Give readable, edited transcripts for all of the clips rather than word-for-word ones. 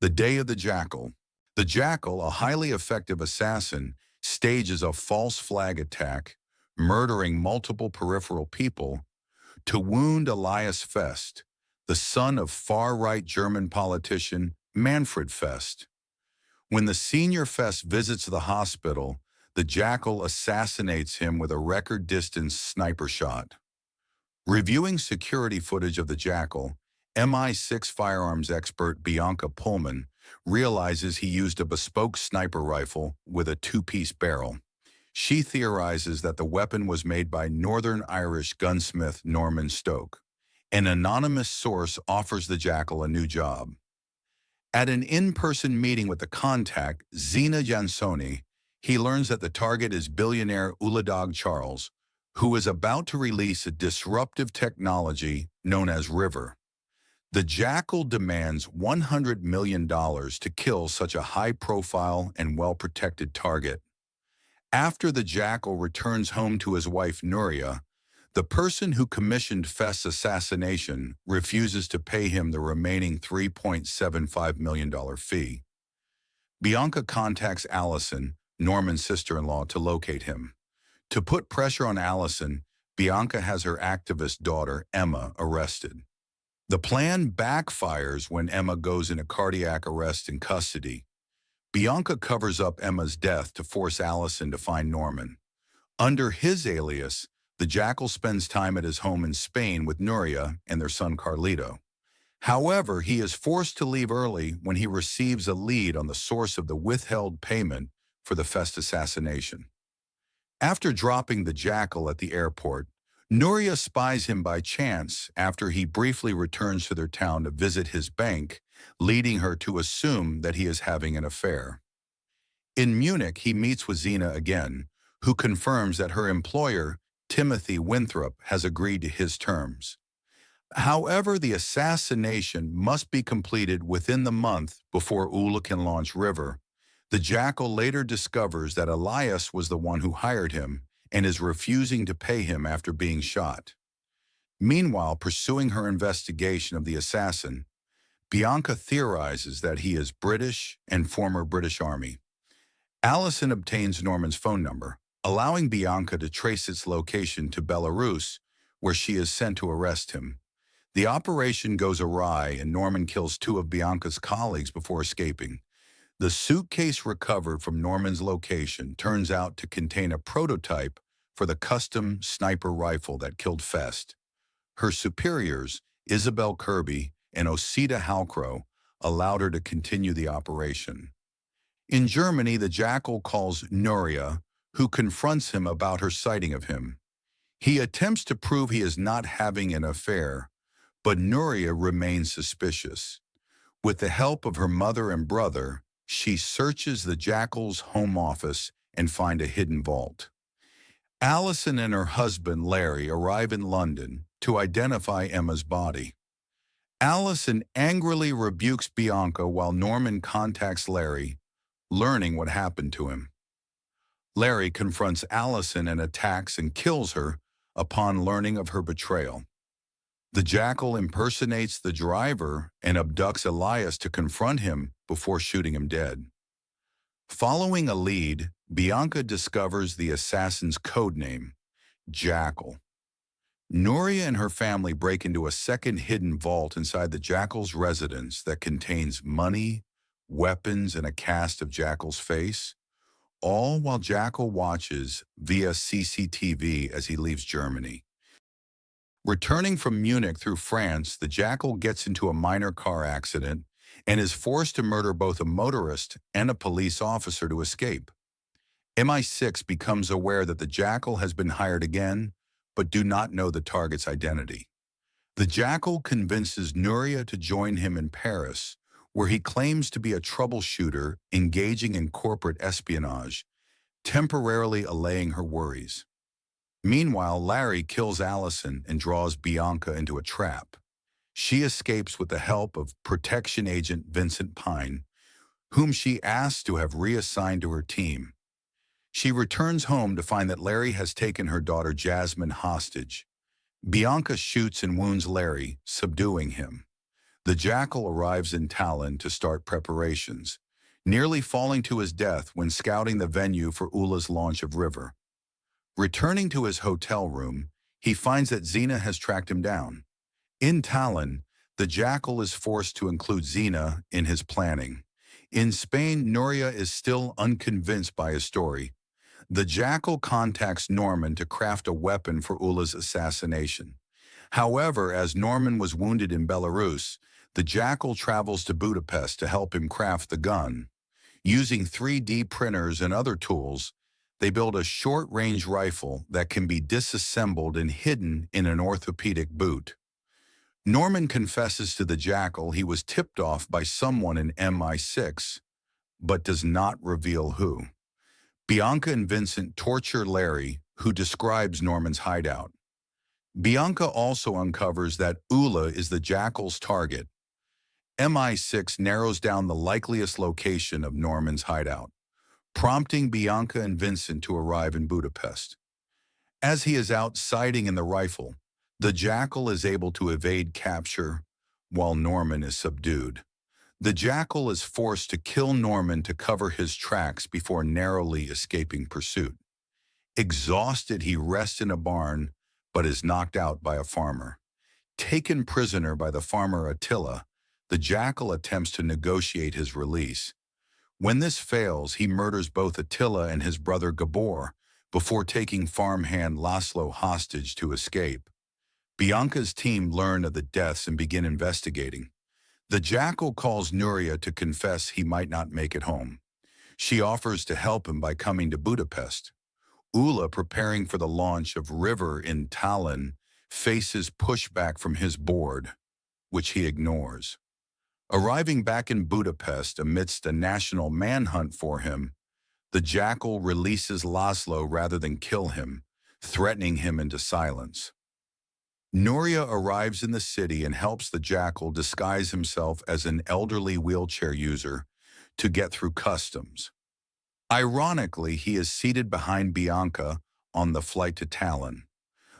The Day of the Jackal. The Jackal, a highly effective assassin, stages a false flag attack, murdering multiple peripheral people, to wound Elias Fest, the son of far-right German politician Manfred Fest. When the senior Fest visits the hospital, the Jackal assassinates him with a record-distance sniper shot. Reviewing security footage of the Jackal, MI6 firearms expert Bianca Pullman realizes he used a bespoke sniper rifle with a two-piece barrel. She theorizes that the weapon was made by Northern Irish gunsmith Norman Stoke. An anonymous source offers the Jackal a new job. At an in-person meeting with the contact, Zena Jansoni, he learns that the target is billionaire Uladog Charles, who is about to release a disruptive technology known as River. The Jackal demands $100 million to kill such a high-profile and well-protected target. After the Jackal returns home to his wife Nuria, the person who commissioned Fest's assassination refuses to pay him the remaining $3.75 million fee. Bianca contacts Allison, Norman's sister-in-law, to locate him. To put pressure on Allison, Bianca has her activist daughter, Emma, arrested. The plan backfires when Emma goes into cardiac arrest in custody. Bianca covers up Emma's death to force Allison to find Norman. Under his alias, the Jackal spends time at his home in Spain with Nuria and their son Carlito. However, he is forced to leave early when he receives a lead on the source of the withheld payment for the Fest assassination. After dropping the Jackal at the airport, Nuria spies him by chance after he briefly returns to their town to visit his bank, leading her to assume that he is having an affair. In Munich, he meets with Zena again, who confirms that her employer, Timothy Winthrop, has agreed to his terms. However, the assassination must be completed within the month before Ula can launch River. The Jackal later discovers that Elias was the one who hired him and is refusing to pay him after being shot. Meanwhile, pursuing her investigation of the assassin, Bianca theorizes that he is British and former British Army. Allison obtains Norman's phone number, allowing Bianca to trace its location to Belarus, where she is sent to arrest him. The operation goes awry and Norman kills two of Bianca's colleagues before escaping. The suitcase recovered from Norman's location turns out to contain a prototype for the custom sniper rifle that killed Fest. Her superiors, Isabel Kirby and Osita Halcrow, allowed her to continue the operation. In Germany, the Jackal calls Nuria, who confronts him about her sighting of him. He attempts to prove he is not having an affair, but Nuria remains suspicious. With the help of her mother and brother, she searches the Jackal's home office and finds a hidden vault. Allison and her husband, Larry, arrive in London to identify Emma's body. Allison angrily rebukes Bianca while Norman contacts Larry, learning what happened to him. Larry confronts Allison and attacks and kills her upon learning of her betrayal. The Jackal impersonates the driver and abducts Elias to confront him before shooting him dead. Following a lead, Bianca discovers the assassin's codename, Jackal. Nuria and her family break into a second hidden vault inside the Jackal's residence that contains money, weapons, and a cast of Jackal's face, all while Jackal watches via CCTV as he leaves Germany. Returning from Munich through France, the Jackal gets into a minor car accident and is forced to murder both a motorist and a police officer to escape. MI6 becomes aware that the Jackal has been hired again, but do not know the target's identity. The Jackal convinces Nuria to join him in Paris, where he claims to be a troubleshooter engaging in corporate espionage, temporarily allaying her worries. Meanwhile, Larry kills Allison and draws Bianca into a trap. She escapes with the help of protection agent Vincent Pine, whom she asks to have reassigned to her team. She returns home to find that Larry has taken her daughter Jasmine hostage. Bianca shoots and wounds Larry, subduing him. The jackal arrives in Tallinn to start preparations, nearly falling to his death when scouting the venue for Ulla's launch of River. Returning to his hotel room, he finds that Xena has tracked him down. In Tallinn, the jackal is forced to include Xena in his planning. In Spain, Nuria is still unconvinced by his story. The jackal contacts Norman to craft a weapon for Ulla's assassination. However, as Norman was wounded in Belarus, the jackal travels to Budapest to help him craft the gun. Using 3D printers and other tools, they build a short-range rifle that can be disassembled and hidden in an orthopedic boot. Norman confesses to the jackal he was tipped off by someone in MI6, but does not reveal who. Bianca and Vincent torture Larry, who describes Norman's hideout. Bianca also uncovers that Ulla is the jackal's target. MI6 narrows down the likeliest location of Norman's hideout, prompting Bianca and Vincent to arrive in Budapest. As he is out sighting in the rifle, the jackal is able to evade capture while Norman is subdued. The jackal is forced to kill Norman to cover his tracks before narrowly escaping pursuit. Exhausted, he rests in a barn but is knocked out by a farmer. Taken prisoner by the farmer Attila, the jackal attempts to negotiate his release. When this fails, he murders both Attila and his brother Gabor before taking farmhand Laszlo hostage to escape. Bianca's team learn of the deaths and begin investigating. The jackal calls Nuria to confess he might not make it home. She offers to help him by coming to Budapest. Ulla, preparing for the launch of River in Tallinn, faces pushback from his board, which he ignores. Arriving back in Budapest amidst a national manhunt for him, the jackal releases Laszlo rather than kill him, threatening him into silence. Nuria arrives in the city and helps the jackal disguise himself as an elderly wheelchair user to get through customs. Ironically, he is seated behind Bianca on the flight to Tallinn.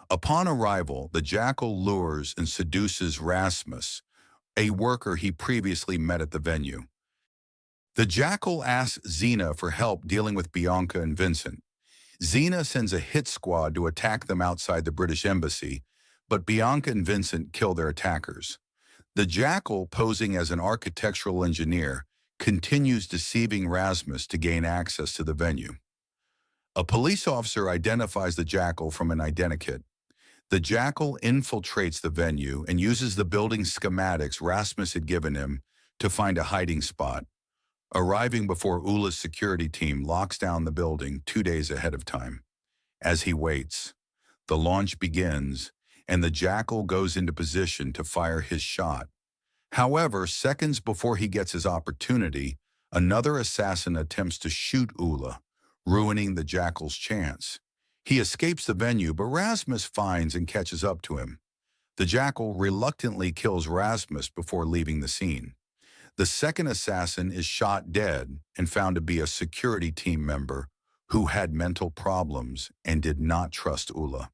Upon arrival, the jackal lures and seduces Rasmus, a worker he previously met at the venue. The jackal asks Xena for help dealing with Bianca and Vincent. Xena sends a hit squad to attack them outside the British embassy, but Bianca and Vincent kill their attackers. The jackal, posing as an architectural engineer, continues deceiving Rasmus to gain access to the venue. A police officer identifies the jackal from an identikit. The jackal infiltrates the venue and uses the building schematics Rasmus had given him to find a hiding spot, arriving before Ulla's security team locks down the building 2 days ahead of time. As he waits, the launch begins, and the jackal goes into position to fire his shot. However, seconds before he gets his opportunity, another assassin attempts to shoot Ulla, ruining the jackal's chance. He escapes the venue, but Rasmus finds and catches up to him. The jackal reluctantly kills Rasmus before leaving the scene. The second assassin is shot dead and found to be a security team member who had mental problems and did not trust Ulla.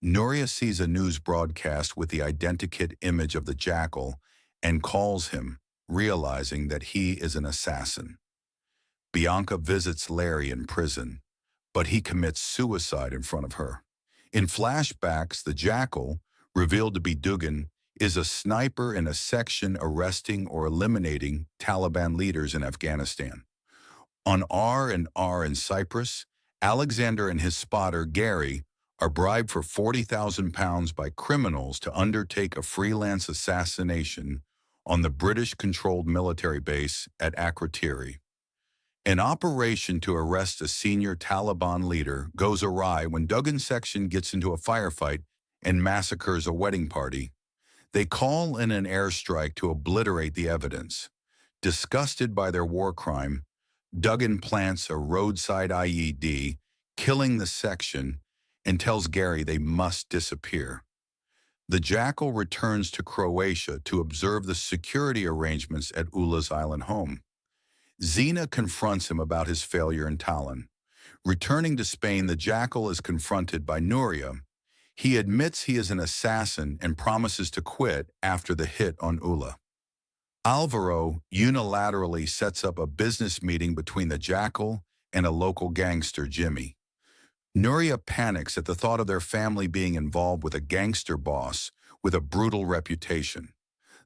Nuria sees a news broadcast with the identikit image of the jackal and calls him, realizing that he is an assassin. Bianca visits Larry in prison, but he commits suicide in front of her. In flashbacks, the jackal, revealed to be Dugan, is a sniper in a section arresting or eliminating Taliban leaders in Afghanistan. On R&R in Cyprus, Alexander and his spotter, Gary, are bribed for £40,000 by criminals to undertake a freelance assassination on the British-controlled military base at Akrotiri. An operation to arrest a senior Taliban leader goes awry when Dugan's section gets into a firefight and massacres a wedding party. They call in an airstrike to obliterate the evidence. Disgusted by their war crime, Dugan plants a roadside IED, killing the section, and tells Gary they must disappear. The jackal returns to Croatia to observe the security arrangements at Ulla's island home. Xena confronts him about his failure in Tallinn. Returning to Spain, the jackal is confronted by Nuria. He admits he is an assassin and promises to quit after the hit on Ula. Alvaro unilaterally sets up a business meeting between the jackal and a local gangster, Jimmy. Nuria panics at the thought of their family being involved with a gangster boss with a brutal reputation.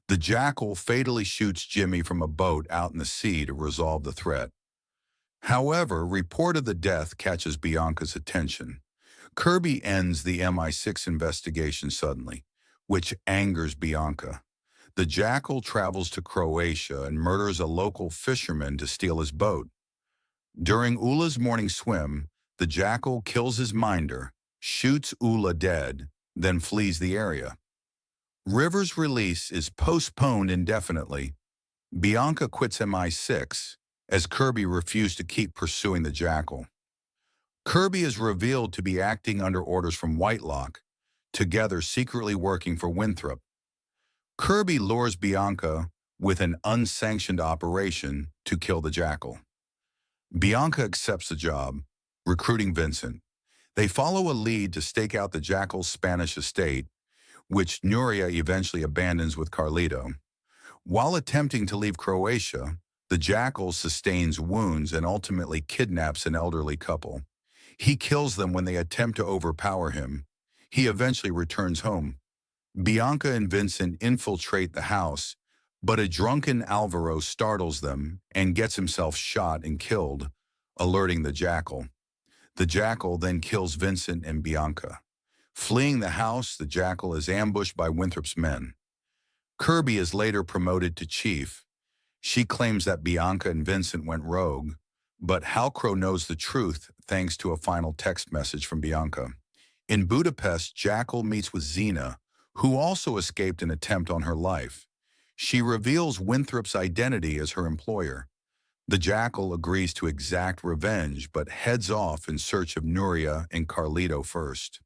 The jackal fatally shoots Jimmy from a boat out in the sea to resolve the threat. However, report of the death catches Bianca's attention. Kirby ends the MI6 investigation suddenly, which angers Bianca. The jackal travels to Croatia and murders a local fisherman to steal his boat. During Ula's morning swim, the jackal kills his minder, shoots Ula dead, then flees the area. River's release is postponed indefinitely. Bianca quits MI6 as Kirby refused to keep pursuing the jackal. Kirby is revealed to be acting under orders from Whitelock, together secretly working for Winthrop. Kirby lures Bianca with an unsanctioned operation to kill the jackal. Bianca accepts the job, recruiting Vincent. They follow a lead to stake out the jackal's Spanish estate, which Nuria eventually abandons with Carlito. While attempting to leave Croatia, the jackal sustains wounds and ultimately kidnaps an elderly couple. He kills them when they attempt to overpower him. He eventually returns home. Bianca and Vincent infiltrate the house, but a drunken Alvaro startles them and gets himself shot and killed, alerting the jackal. The jackal then kills Vincent and Bianca. Fleeing the house, the jackal is ambushed by Winthrop's men. Kirby is later promoted to chief. She claims that Bianca and Vincent went rogue, but Halcro knows the truth thanks to a final text message from Bianca. In Budapest, Jackal meets with Xena, who also escaped an attempt on her life. She reveals Winthrop's identity as her employer. The jackal agrees to exact revenge, but heads off in search of Nuria and Carlito first.